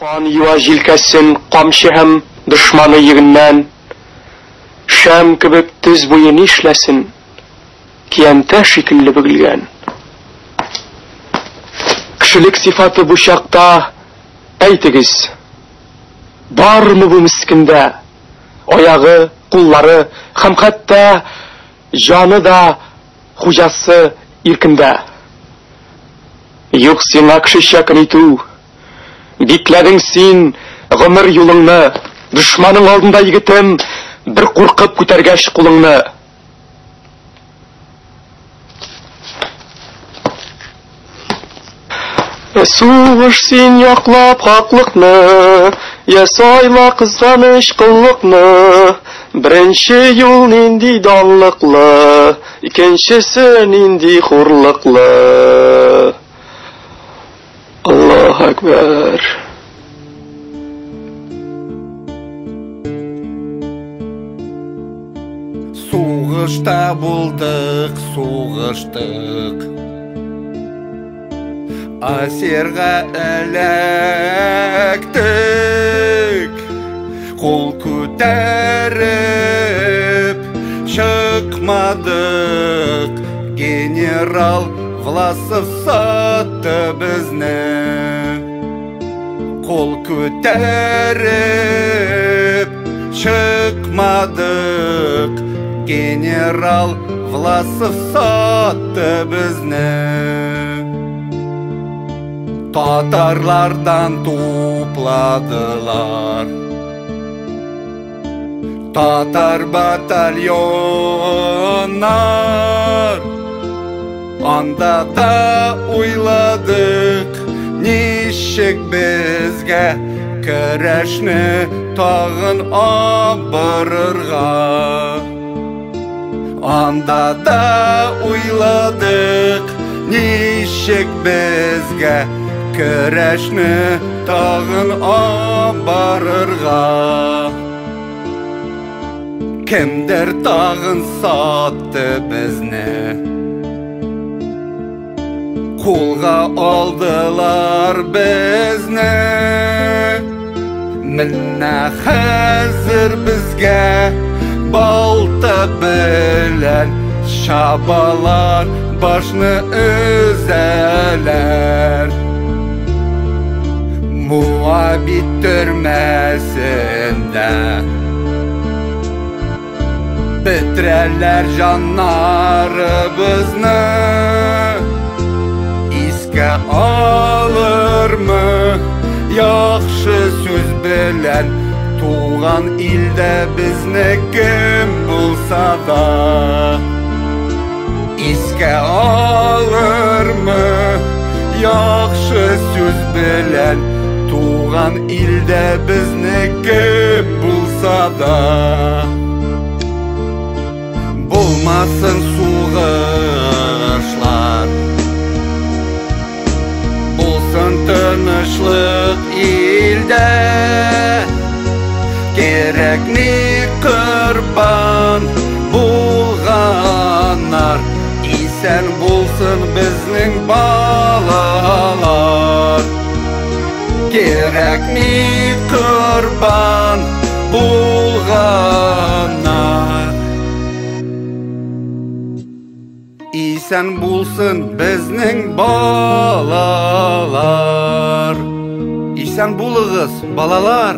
Қан юа жилкәсен камчы һәм дошманы егеннән, шәм кебек төз буе нишләсен, киянтә шикелле бөгелгән. Кешелек сифаты бу чакта, әйтегез, бармы бу мискендә? Аягы, куллары һәм хәтта җаны да хуҗасы иркендә. Юк сиңа кешечә көн итү. Бикләдең син гомер юлыңны, дошманың алдында егетем, бер куркып күтәргәч кулыңны. Сугыш син яклап хаклыкны, ясайла кызганыч кыллыкны. Беренче юл нинди данлыклы, икенчесе нинди хурлыклы. Аллаһу акбар. Сугышта булдык, сугыштык. Асирга эләктек. Кул күтәреп чыкмадык. Генерал Власов сатты безне. Кол күтәреп чыкмадык. Генерал Власов сатты безне. Татарлардан тупладылар. Татар батальоннар. Анда да уйладык, ничек безгә көрәшне тагын абырырга. Анда да уйладык, ничек безгә көрәшне тагын абырырга. Кемдер тагын сатты безне. Кулга алдылар безне. Менә хәзер безгә балта белән шабалар, башны өзәләр. Муабит төрмәсендә бетерәләр җаннарыбызны. Искә алырмы яхшы сүз белән туган илдә безне кем булса да. Искә алырмы яхшы сүз белән туган илдә безне кем булса да. Булмасын сугышлар, булсын тынычлык илдә. Кирәкми корбан булганнар, исән булсын безнең балалар. Кирәкми корбан булганнар, исән булсын безнең балалар. Исән булыгыз, балалар.